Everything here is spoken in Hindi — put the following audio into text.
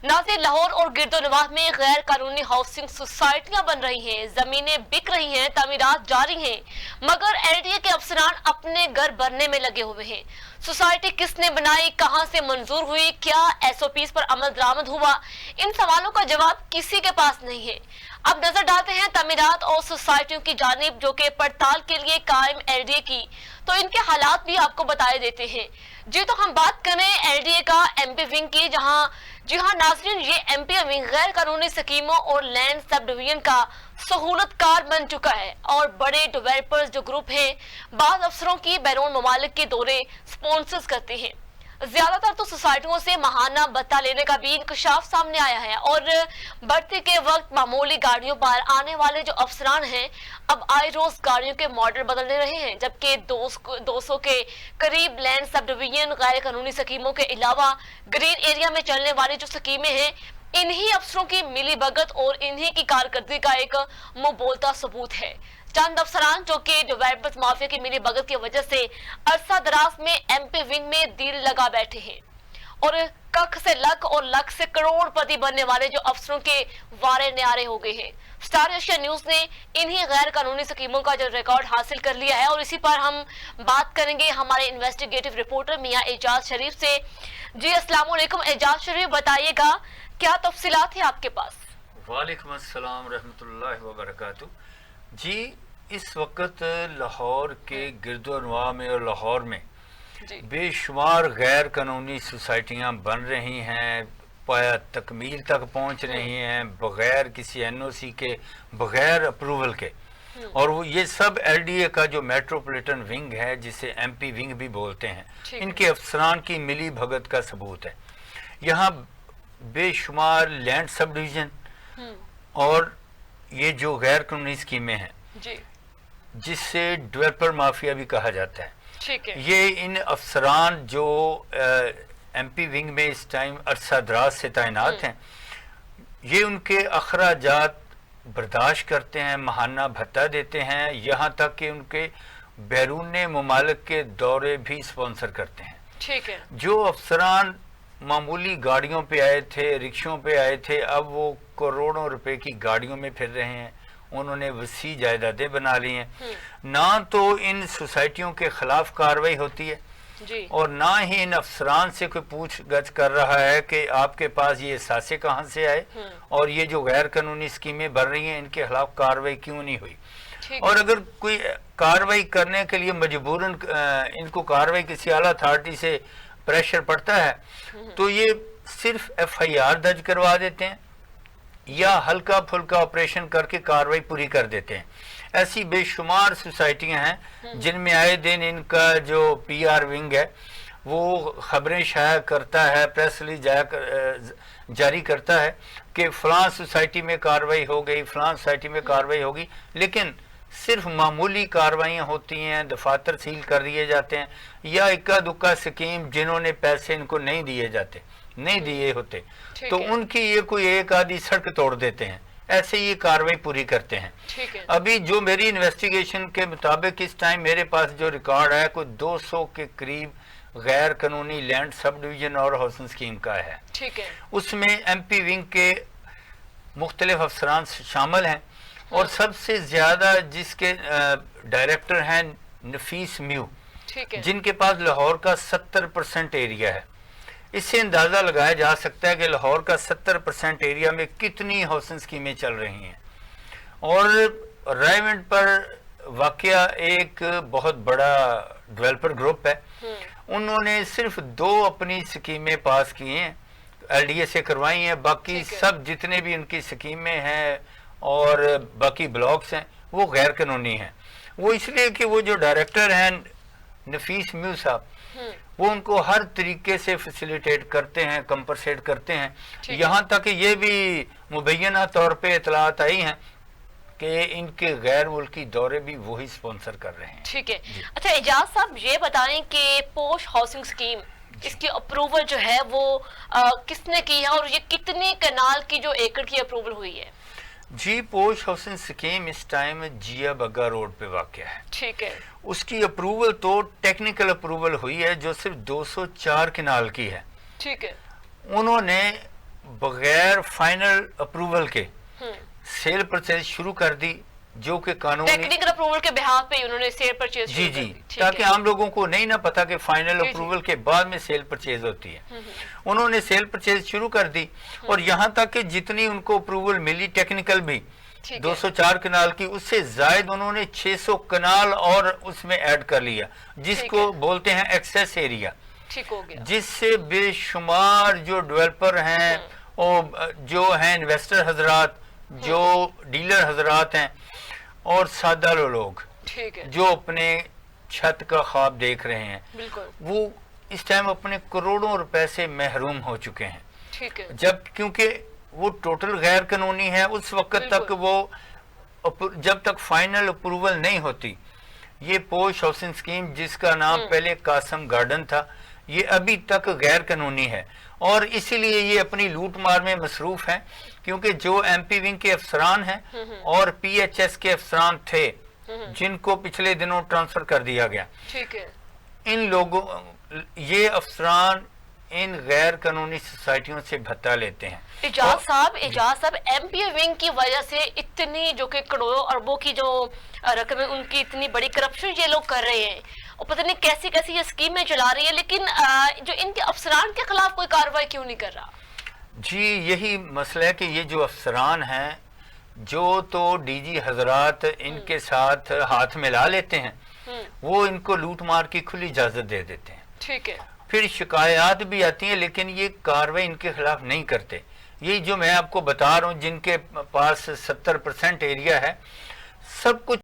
नाज़रीन, लाहौर और गिरदोनवाह में गैर कानूनी हाउसिंग सोसाइटियां बन रही हैं, जमीनें बिक रही हैं, तामीरात जारी हैं, मगर एलडीए के अफसरान अपने घर भरने में लगे हुए हैं। सोसाइटी किसने बनाई, कहां से मंजूर हुई, क्या एसओपीज पर अमल दरामद हुआ, इन सवालों का जवाब किसी के पास नहीं है। अब नजर डालते हैं तामीरात और सोसाइटियों की जानिब जो कि पड़ताल के लिए कायम एलडीए की, तो इनके हालात भी आपको बताए देते हैं। जी तो हम बात करें एलडीए का एमपी विंग की, जी हाँ नाजरीन, ये एमपी विंग गैर कानूनी स्कीमों और लैंड सब डिवीजन का सहूलतकार बन चुका है और बड़े डेवलपर्स जो ग्रुप हैं बाद अफसरों की बैरून ममालिक के दौरे स्पॉन्सर्स करते हैं। ज्यादातर तो सोसाइटियों से महाना भत्ता लेने का भी इंकशाफ सामने आया है और बढ़ते के वक्त मामूली गाड़ियों पर आने वाले जो अफसरान हैं अब आए रोज गाड़ियों के मॉडल बदलने रहे हैं, जबकि 200 के करीब लैंड सब डिवीजन गैर कानूनी स्कीमों के अलावा ग्रीन एरिया में चलने वाली जो स्कीमें हैं इन्हीं अफसरों की मिली भगत और इन्हीं की कारकर्दगी का एक मुंह बोलता सबूत है। चंद अफसरान जो कि डेवलपर्स माफिया की मिली भगत की वजह से अरसा दराज में एमपी विंग में दिल लगा बैठे हैं और कख से लख और लख से करोड़पति बनने वाले जो अफसरों के वारे न्यारे हो गए हैं। स्टार एशिया न्यूज ने इन्हीं गैर कानूनी स्कीमों का जो रिकॉर्ड हासिल कर लिया है और इसी पर हम बात करेंगे हमारे इन्वेस्टिगेटिव रिपोर्टर मियां एजाज शरीफ से। जी अस्सलाम वालेकुम एजाज शरीफ, बताइएगा क्या तफसीलात है आपके पास? वालेकुम अस्सलाम रहमतुल्लाहि व बरकातहू। जी, इस वक्त लाहौर के गिरदोनवाह में और लाहौर में बेशुमार गैर कानूनी सोसाइटियाँ बन रही हैं, तकमील तक पहुँच रही हैं बग़ैर किसी एनओसी के, बग़ैर अप्रूवल के। और वो ये सब एलडीए का जो मेट्रोपॉलिटन विंग है जिसे एमपी विंग भी बोलते हैं, इनके अफसरान की मिली भगत का सबूत है। यहाँ बेशुमार लैंड सब डिवीजन और ये जो गैर कानूनी स्कीमें हैं जिससे डेवलपर माफिया भी कहा जाता है, ठीक है। ये इन अफसरान जो एमपी विंग में इस टाइम अरसा दराज से तैनात हैं, ये उनके अखराजात बर्दाश्त करते हैं, महाना भत्ता देते हैं, यहाँ तक कि उनके बैरून ममालिक के दौरे भी स्पॉन्सर करते हैं। ठीक है। जो अफसरान मामूली गाड़ियों पे आए थे, रिक्शों पे आए थे, अब वो करोड़ों रुपए की गाड़ियों में फिर रहे हैं, उन्होंने वसी जायदादें बना ली हैं। ना तो इन सोसाइटियों के खिलाफ कार्रवाई होती है जी। और ना ही इन अफसरान से कोई पूछगछ कर रहा है कि आपके पास ये एहसासे कहाँ से आए और ये जो गैर कानूनी स्कीमें बन रही हैं इनके खिलाफ कार्रवाई क्यों नहीं हुई। और अगर कोई कार्रवाई करने के लिए मजबूरन इनको कार्रवाई किसी आला अथॉरिटी से प्रेशर पड़ता है तो ये सिर्फ एफआईआर दर्ज करवा देते हैं या हल्का फुल्का ऑपरेशन करके कार्रवाई पूरी कर देते हैं। ऐसी बेशुमार सोसाइटियां हैं जिनमें आए दिन इनका जो पीआर विंग है वो खबरें शाया करता है, प्रेस रिलीज जारी करता है कि फलां सोसाइटी में कार्रवाई हो गई, फलां सोसाइटी में कार्रवाई होगी, लेकिन सिर्फ मामूली कार्रवाइयाँ होती हैं, दफातर सील कर दिए जाते हैं या इक्का दुक्का स्कीम जिन्होंने पैसे इनको नहीं दिए जाते, नहीं दिए होते तो उनकी ये कोई एक आधी सड़क तोड़ देते हैं, ऐसे ये कार्रवाई पूरी करते हैं। अभी जो मेरी इन्वेस्टिगेशन के मुताबिक इस टाइम मेरे पास जो रिकॉर्ड है कोई 200 के करीब गैर कानूनी लैंड सब डिवीजन और हाउसिंग स्कीम का है। ठीक है। उसमें एमपी विंग के मुख्तलिफ अफसरान शामिल हैं और सबसे ज्यादा जिसके डायरेक्टर हैं नफीस म्यू, जिनके पास लाहौर का 70% एरिया है। इससे अंदाजा लगाया जा सकता है कि लाहौर का 70% एरिया में कितनी हाउसिंग स्कीमें चल रही हैं। और रायवंड पर वाकया एक बहुत बड़ा डेवलपर ग्रुप है, उन्होंने सिर्फ 2 अपनी स्कीमें पास की हैं, एलडीए से करवाई हैं, बाकी सब जितने भी उनकी स्कीमें हैं और बाकी ब्लॉक्स हैं वो गैर कानूनी हैं। वो इसलिए कि वो जो डायरेक्टर हैं नफीस म्यू साहब वो उनको हर तरीके से फैसिलिटेट करते हैं, कंपनसेट करते हैं। यहाँ तक ये भी मुबैना तौर पे इतलात आई हैं कि इनके गैर मुल्की दौरे भी वही स्पॉन्सर कर रहे हैं। ठीक है। अच्छा एजाज साहब, ये बताएं कि पोश हाउसिंग स्कीम इसकी अप्रूवल जो है वो किसने की है और ये कितने कनाल की जो एकड़ की अप्रूवल हुई है? जी, पोश हाउसिंग स्कीम इस टाइम जिया बग्गा रोड पे वाक़ है। ठीक है। उसकी अप्रूवल तो टेक्निकल अप्रूवल हुई है जो सिर्फ 204 कनाल की है। ठीक है। उन्होंने बगैर फाइनल अप्रूवल के सेल परचेज शुरू कर दी, जो कि कानूनी टेक्निकल अप्रूवल के बिहाफ पे उन्होंने सेल परचेज जी जी, ताकि आम लोगों को नहीं ना पता कि फाइनल अप्रूवल के बाद में सेल परचेज होती है। उन्होंने सेल परचेज शुरू कर दी और यहाँ तक कि जितनी उनको अप्रूवल मिली टेक्निकल भी 204 कनाल की, उससे जायद उन्होंने 600 कनाल और उसमें ऐड कर लिया, जिसको बोलते हैं एक्सेस एरिया। ठीक हो गया, जिससे बेशुमार जो डेवलपर हैं और जो हैं इन्वेस्टर हजरात, जो डीलर हजरात हैं और सादा लोग ठीक है, जो अपने छत का ख्वाब देख रहे हैं, बिल्कुल, वो इस टाइम अपने करोड़ों रुपए से महरूम हो चुके हैं। ठीक है, जब क्योंकि वो टोटल गैर कानूनी है, उस वक्त तक वो जब तक फाइनल अप्रूवल नहीं होती, ये पोश हाउसिंग स्कीम जिसका नाम पहले कासम गार्डन था, ये अभी तक गैर कानूनी है और इसीलिए ये अपनी लूट मार में मसरूफ है। क्योंकि जो एमपी विंग के अफसरान हैं और पीएचएस के अफसरान थे, जिनको पिछले दिनों ट्रांसफर कर दिया गया, ठीक है, इन लोगों, ये अफसरान इन गैर कानूनी सोसाइटियों से भत्ता लेते हैं। एजाज साहब एमपी विंग की वजह से इतनी जो कि करोड़ों अरबों की जो रकम है, उनकी इतनी बड़ी करप्शन ये लोग कर रहे हैं और पता नहीं कैसी कैसी ये स्कीमें चला रही है, लेकिन जो इनके अफसरान के खिलाफ कोई कार्रवाई क्यों नहीं कर रहा? जी, यही मसला है कि ये जो अफसरान हैं, जो तो डीजी हजरात इनके साथ हाथ मिला लेते हैं, वो इनको लूट मार की खुली इजाजत दे देते हैं। ठीक है, फिर शिकायत भी आती है, लेकिन ये कार्रवाई इनके खिलाफ नहीं करते। यही जो मैं आपको बता रहा हूँ, जिनके पास 70% एरिया है, सब कुछ